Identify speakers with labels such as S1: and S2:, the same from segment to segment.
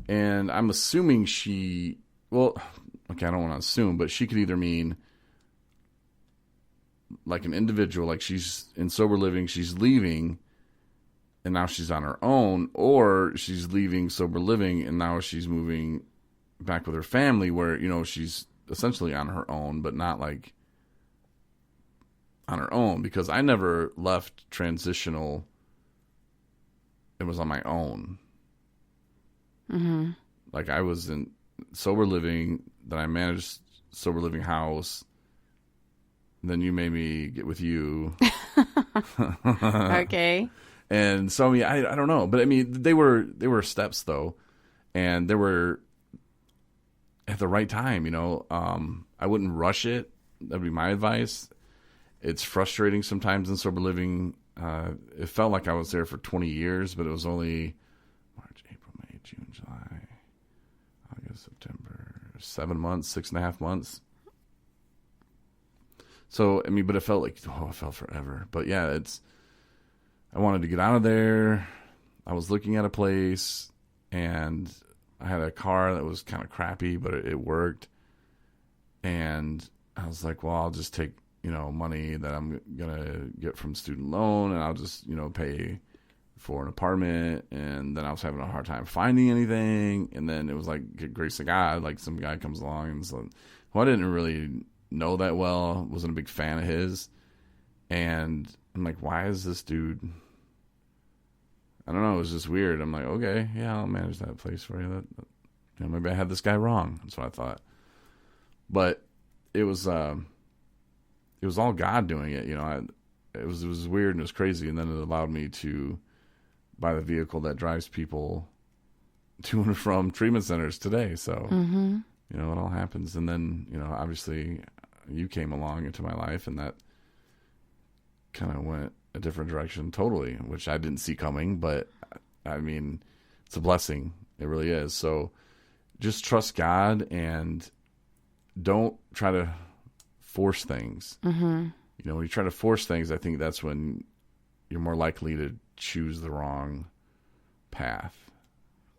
S1: And I'm assuming well, okay, I don't want to assume, but she could either mean like an individual, like she's in sober living, she's leaving, and now she's on her own, or she's leaving sober living and now she's moving back with her family where, she's essentially on her own, but not like on her own, because I never left transitional. It was on my own.
S2: Mm-hmm.
S1: Like I was in sober living, then I managed sober living house. Then you made me get with you.
S2: Okay.
S1: And so, I don't know. But I mean, they were steps though. And they were at the right time, I wouldn't rush it. That'd be my advice. It's frustrating sometimes in sober living. It felt like I was there for 20 years, but it was only March, April, May, June, July, August, September, 7 months, 6.5 months. So, I mean, but it felt like, it felt forever. But yeah, I wanted to get out of there. I was looking at a place, and I had a car that was kind of crappy, but it worked. And I was like, well, I'll just take, money that I'm going to get from student loan, and I'll just, pay for an apartment. And then I was having a hard time finding anything. And then it was like, grace of God, like some guy comes along and so, I didn't really know that well, wasn't a big fan of his. And I'm like, why is this dude, I don't know, it was just weird. I'm like, okay, yeah, I'll manage that place for you. Maybe I had this guy wrong. That's what I thought. But it was all God doing it. It was weird and it was crazy. And then it allowed me to buy the vehicle that drives people to and from treatment centers today. So,
S2: Mm-hmm.
S1: it all happens. And then, obviously you came along into my life, and that kind of went a different direction totally, which I didn't see coming, but I mean, it's a blessing. It really is. So just trust God and don't try to force things.
S2: Mm-hmm.
S1: When you try to force things, I think that's when you're more likely to choose the wrong path,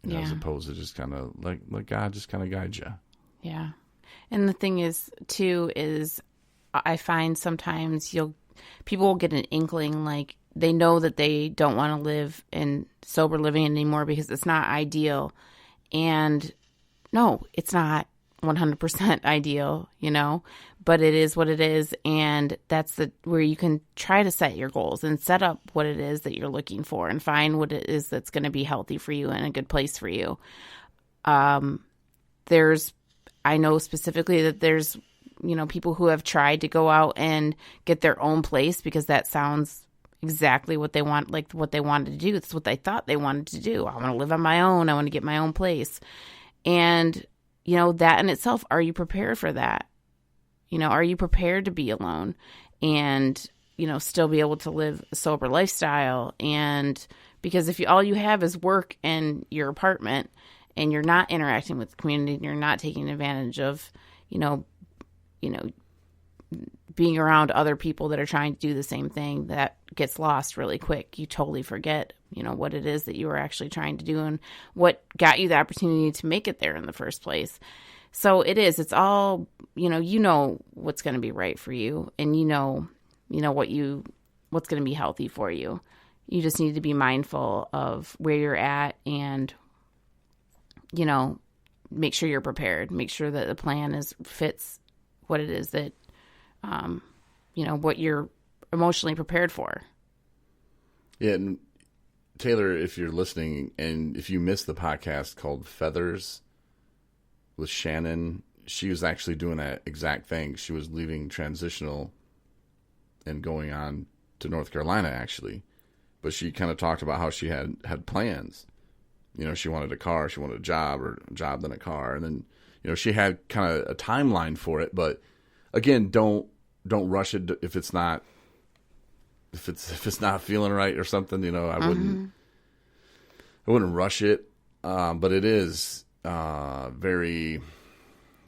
S1: as opposed to just kind of let God just kind of guide you.
S2: Yeah. And the thing is, too, is I find sometimes people will get an inkling, like they know that they don't want to live in sober living anymore because it's not ideal. And no, it's not 100% ideal, but it is what it is. And that's where you can try to set your goals and set up what it is that you're looking for and find what it is that's going to be healthy for you and a good place for you. I know specifically that there's, people who have tried to go out and get their own place because that sounds exactly what they want, like what they wanted to do. That's what they thought they wanted to do. I want to live on my own. I want to get my own place. And, that in itself, are you prepared for that? Are you prepared to be alone and, still be able to live a sober lifestyle? And because if all you have is work and your apartment, and you're not interacting with the community, and you're not taking advantage of, being around other people that are trying to do the same thing, that gets lost really quick. You totally forget, what it is that you were actually trying to do and what got you the opportunity to make it there in the first place. So it's all, what's going to be right for you, and what's going to be healthy for you. You just need to be mindful of where you're at and make sure you're prepared. Make sure that the plan fits what it is that, what you're emotionally prepared for.
S1: Yeah, and Taylor, if you're listening and if you missed the podcast called Feathers with Shannon, she was actually doing that exact thing. She was leaving transitional and going on to North Carolina, actually. But she kind of talked about how she had plans. She wanted a car, she wanted a job, or a job then a car. And then, she had kind of a timeline for it. But again, don't rush it if it's not feeling right or something. I wouldn't rush it. But it is very, I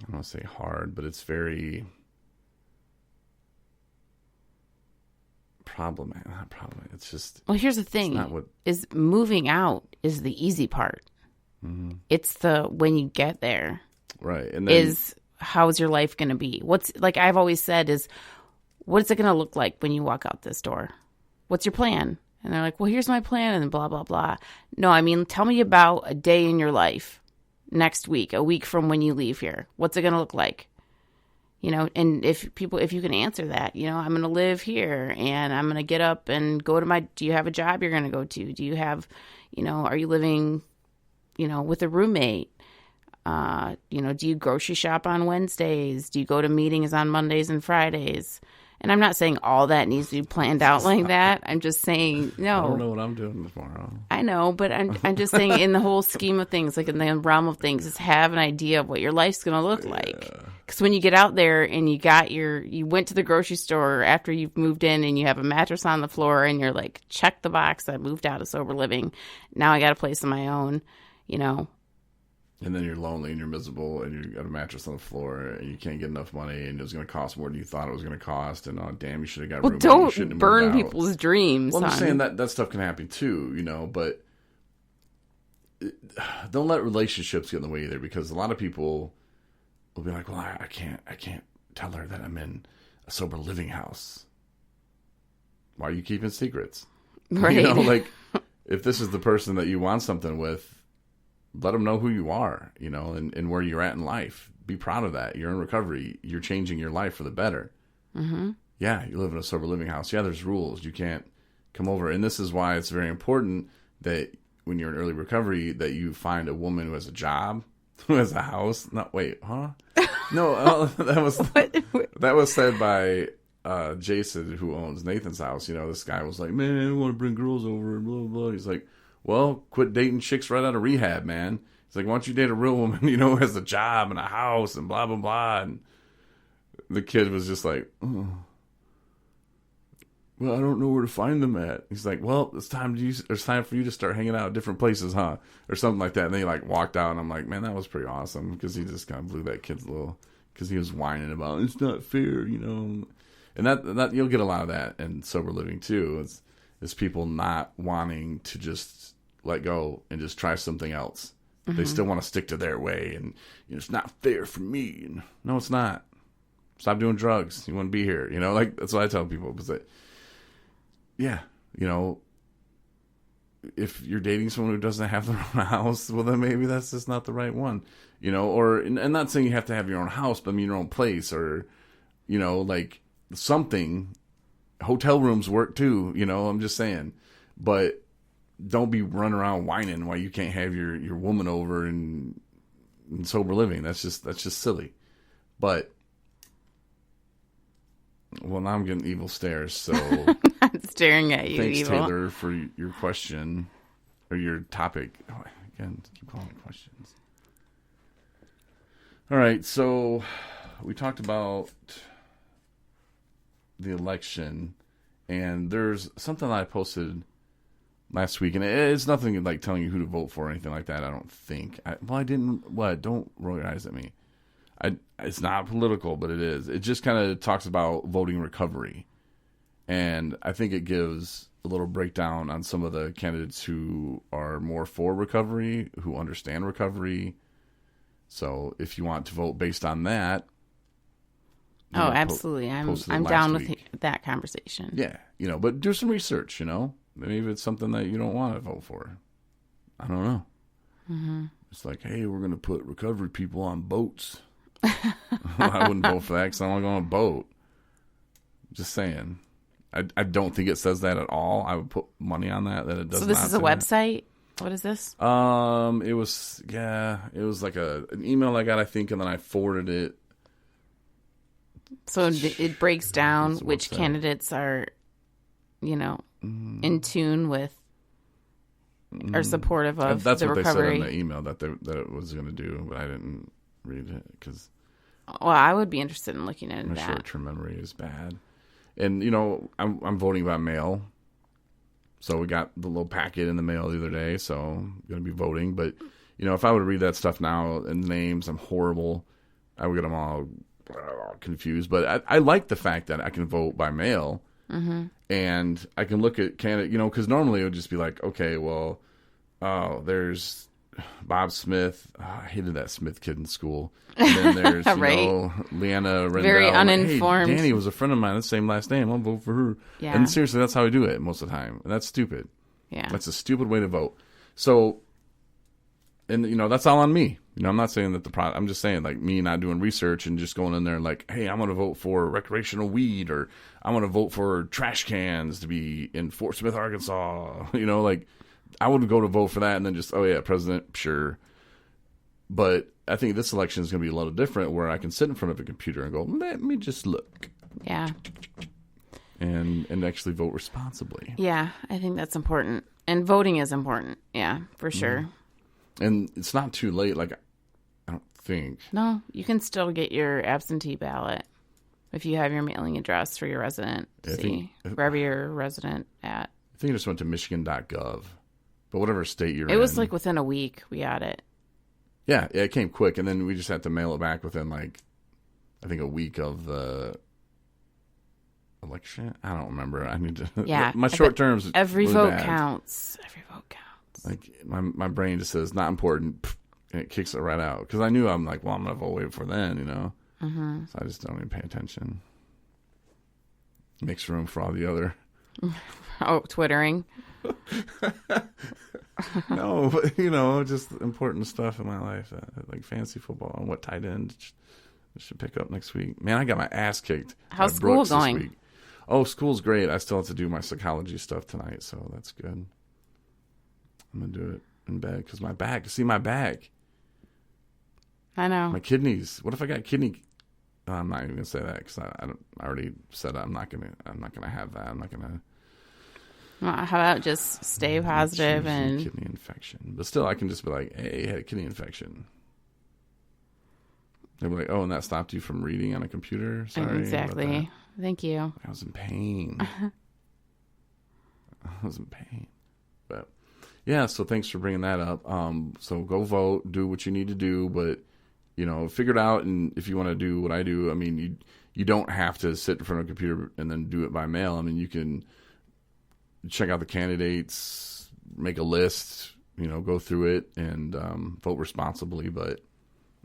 S1: don't want to say hard, but it's very not problem. It's just,
S2: well, here's the thing: is moving out is the easy part. It's the when you get there
S1: Right. And then,
S2: is how's your life going to be? What's like I've always said is what's it going to look like when you walk out this door? What's your plan? And they're like, well, here's my plan and blah, blah, blah. No, I mean, tell me about a day in your life next week, a week from when you leave here. What's it going to look like? You know, and if you can answer that, you know, I'm going to live here and I'm going to get up and go to do you have a job you're going to go to? Do you have, you know, are you living, you know, with a roommate? You know, do you grocery shop on Wednesdays? Do you go to meetings on Mondays and Fridays? And I'm not saying all that needs to be planned out like that. I'm just saying, no.
S1: I don't know what I'm doing tomorrow.
S2: I know, but I'm just saying in the whole scheme of things, like in the realm of things, is have an idea of what your life's going to look like. Because when you get out there and you went to the grocery store after you've moved in and you have a mattress on the floor and you're like, check the box, I moved out of sober living. Now I got a place of my own, you know.
S1: And then you're lonely and you're miserable and you got a mattress on the floor and you can't get enough money and it's going to cost more than you thought it was going to cost. And oh, damn, you should have got room.
S2: Don't burn people's dreams.
S1: Well, I'm just saying that stuff can happen too, you know, but don't let relationships get in the way either, because a lot of people will be like, well, I can't tell her that I'm in a sober living house. Why are you keeping secrets?
S2: Right.
S1: You know, like if this is the person that you want something with, let them know who you are, you know, and where you're at in life. Be proud of that. You're in recovery. You're changing your life for the better.
S2: Mm-hmm.
S1: Yeah, you live in a sober living house. Yeah, there's rules. You can't come over. And this is why it's very important that when you're in early recovery, that you find a woman who has a job, who has a house. No, wait, huh? No, that was said by Jason, who owns Nathan's house. You know, this guy was like, man, I don't want to bring girls over and blah, blah, blah. He's like, well, quit dating chicks right out of rehab, man. It's like, why don't you date a real woman, you know, who has a job and a house and blah, blah, blah. And the kid was just like, oh, well, I don't know where to find them at. He's like, well, it's time for you to start hanging out at different places, huh? Or something like that. And then he like walked out and I'm like, man, that was pretty awesome, because he just kind of blew that kid's because he was whining about, it's not fair, you know. And that you'll get a lot of that in sober living too. It's people not wanting to just let go and just try something else. Mm-hmm. They still want to stick to their way, and you know, it's not fair for me. And, no, it's not. Stop doing drugs. You want to be here, you know. Like that's what I tell people. Because, yeah, you know, if you're dating someone who doesn't have their own house, well, then maybe that's just not the right one, you know. Or and not saying you have to have your own house, but I mean your own place, or you know, like something. Hotel rooms work too, you know. I'm just saying, but don't be running around whining why you can't have your woman over and sober living. That's just silly. But well, now I'm getting evil stares. So
S2: I'm staring at you.
S1: Thanks,
S2: evil.
S1: Taylor, for your question or your topic. Oh, again, keep calling it questions. All right, so we talked about the election, and there's something that I posted last week, and it's nothing like telling you who to vote for or anything like that. I don't think. I didn't. What? Don't roll your eyes at me. It's not political, but it is. It just kind of talks about voting recovery, and I think it gives a little breakdown on some of the candidates who are more for recovery, who understand recovery. So if you want to vote based on that.
S2: Oh, absolutely. I'm down with that conversation.
S1: Yeah, you know, but do some research, you know. Maybe it's something that you don't want to vote for. I don't know. Mm-hmm. It's like, hey, we're going to put recovery people on boats. I wouldn't vote for that because I don't want to go on a boat. Just saying. I don't think it says that at all. I would put money on that it does not. So
S2: this is a website? What is this?
S1: It was like an email I got, I think, and then I forwarded it.
S2: So it breaks down which candidates are, you know, in tune with or supportive of
S1: that's
S2: the
S1: what
S2: recovery.
S1: They said in the email that it was going to do, but I didn't read it because.
S2: Well, I would be interested in looking into that.
S1: My short-term memory is bad, and you know I'm voting by mail, so we got the little packet in the mail the other day, so I'm going to be voting. But you know, if I would read that stuff now and names, I'm horrible. I would get them all confused, but I like the fact that I can vote by mail, and I can look at candidate, you know, because normally it would just be like, okay, well, there's Bob Smith. Oh, I hated that Smith kid in school. And then there's,
S2: Right.
S1: Leanna Rendell.
S2: Very
S1: Like,
S2: uninformed.
S1: hey, Danny was a friend of mine, the same last name. I'll vote for her.
S2: Yeah.
S1: And seriously, that's how I do it most of the time. And that's stupid.
S2: Yeah.
S1: That's a stupid way to vote. So, and, that's all on me. I'm not saying that I'm just saying, like, me not doing research and just going in there and like, hey, I'm going to vote for recreational weed, or I'm going to vote for trash cans to be in Fort Smith, Arkansas. Like, I would go to vote for that and then just, oh, yeah, president, sure. But I think this election is going to be a little different, where I can sit in front of a computer and go, let me just look.
S2: Yeah.
S1: And actually vote responsibly.
S2: Yeah, I think that's important. And voting is important. Yeah, for sure.
S1: And it's not too late, like, I don't think.
S2: No, you can still get your absentee ballot if you have your mailing address for your resident. Wherever you're resident at.
S1: I think I just went to michigan.gov. But whatever state you're in.
S2: It was like within a week we got it.
S1: Yeah, it came quick. And then we just had to mail it back within, like, I think a week of the election. I don't remember. I need to.
S2: Yeah.
S1: My short terms.
S2: Every
S1: really
S2: vote
S1: bad.
S2: counts. Every vote counts.
S1: Like, my brain just says, not important. And it kicks it right out. Because I knew, I'm like, well, I'm going to vote way before then,
S2: Mm-hmm.
S1: So I just don't even pay attention. Makes room for all the other.
S2: Oh, twittering.
S1: No, but, just important stuff in my life. Like fantasy football and what tight end I should pick up next week. Man, I got my ass kicked.
S2: How's
S1: by
S2: school
S1: Brooks
S2: going?
S1: This week. Oh, school's great. I still have to do my psychology stuff tonight, so that's good. I'm going to do it in bed because my back. See, my back.
S2: I know.
S1: My kidneys. What if I got kidney? Oh, I'm not even going to say that because I already said I'm not going to have that. I'm not going to.
S2: Well, how about just stay positive and
S1: kidney infection? But still, I can just be like, hey, I had a kidney infection. They'll be like, oh, and that stopped you from reading on a computer? Sorry.
S2: exactly. Thank you.
S1: I was in pain. I was in pain. But yeah, so thanks for bringing that up. So go vote, do what you need to do, but figure it out. And if you want to do what I do, I mean, you don't have to sit in front of a computer and then do it by mail. I mean, you can check out the candidates, make a list, go through it and vote responsibly. But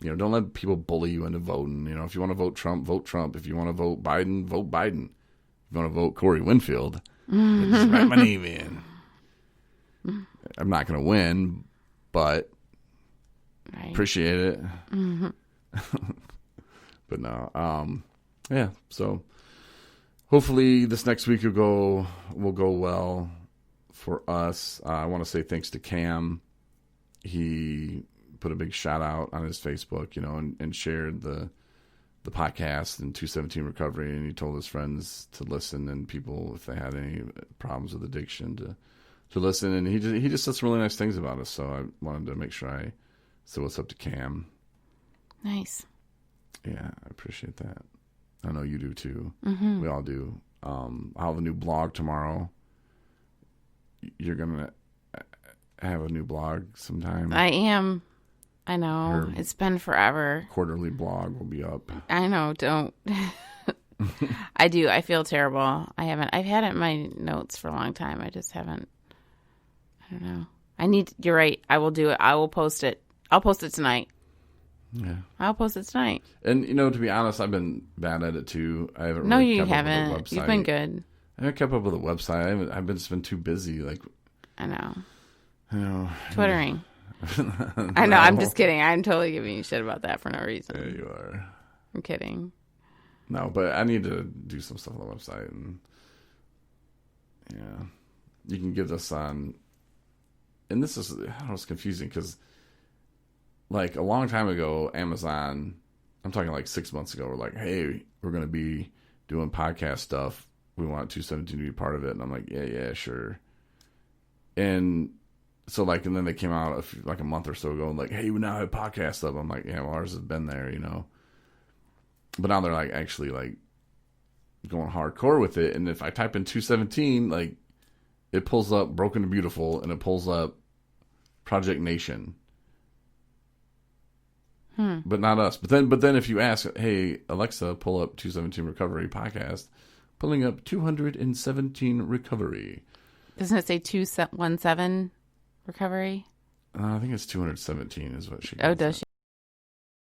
S1: don't let people bully you into voting. If you want to vote Trump, vote Trump. If you want to vote Biden, vote Biden. If you want to vote Corey Winfield, just write my name in. I'm not going to win, but
S2: right.
S1: Appreciate it.
S2: Mm-hmm.
S1: But no, yeah. So hopefully this next week will go well for us. I want to say thanks to Cam. He put a big shout out on his Facebook, and shared the podcast in 217 Recovery, and he told his friends to listen, and people, if they had any problems with addiction, to listen. And he just said some really nice things about us. So I wanted to make sure I said what's up to Cam.
S2: Nice.
S1: Yeah, I appreciate that. I know you do too.
S2: Mm-hmm.
S1: We all do. I'll have a new blog tomorrow. You're gonna have a new blog sometime.
S2: I am. I know. It's been forever.
S1: Quarterly blog will be up.
S2: I know. Don't. I do. I feel terrible. I've had it in my notes for a long time. I just haven't. I don't know. You're right. I will do it. I will post it. I'll post it tonight.
S1: Yeah.
S2: I'll post it tonight.
S1: And, to be honest, I've been bad at it too. I haven't
S2: No,
S1: really
S2: you
S1: kept up with the
S2: haven't.
S1: website.
S2: You've been good.
S1: I haven't kept up with the website. I've been too busy. Like,
S2: I know.
S1: I
S2: Twittering. I know. I'm just kidding. I'm totally giving you shit about that for no reason.
S1: There you are.
S2: I'm kidding.
S1: No, but I need to do some stuff on the website. And, yeah. You can get this on. And this is, I don't know, it's confusing because, like, a long time ago, Amazon, I'm talking like 6 months ago, were like, hey, we're going to be doing podcast stuff. We want 217 to be part of it. And I'm like, yeah, sure. And so, like, and then they came out a month or so ago and like, hey, we now have podcast stuff. I'm like, yeah, well, ours has been there, But now they're like actually like going hardcore with it. And if I type in 217, like, it pulls up Broken to Beautiful and it pulls up Project Nation. But not us. But then if you ask, hey, Alexa, pull up 217 Recovery podcast, pulling up 217 Recovery.
S2: Doesn't it say 217 Recovery?
S1: I think it's 217 is what she.
S2: Oh,
S1: calls
S2: does
S1: it.
S2: she?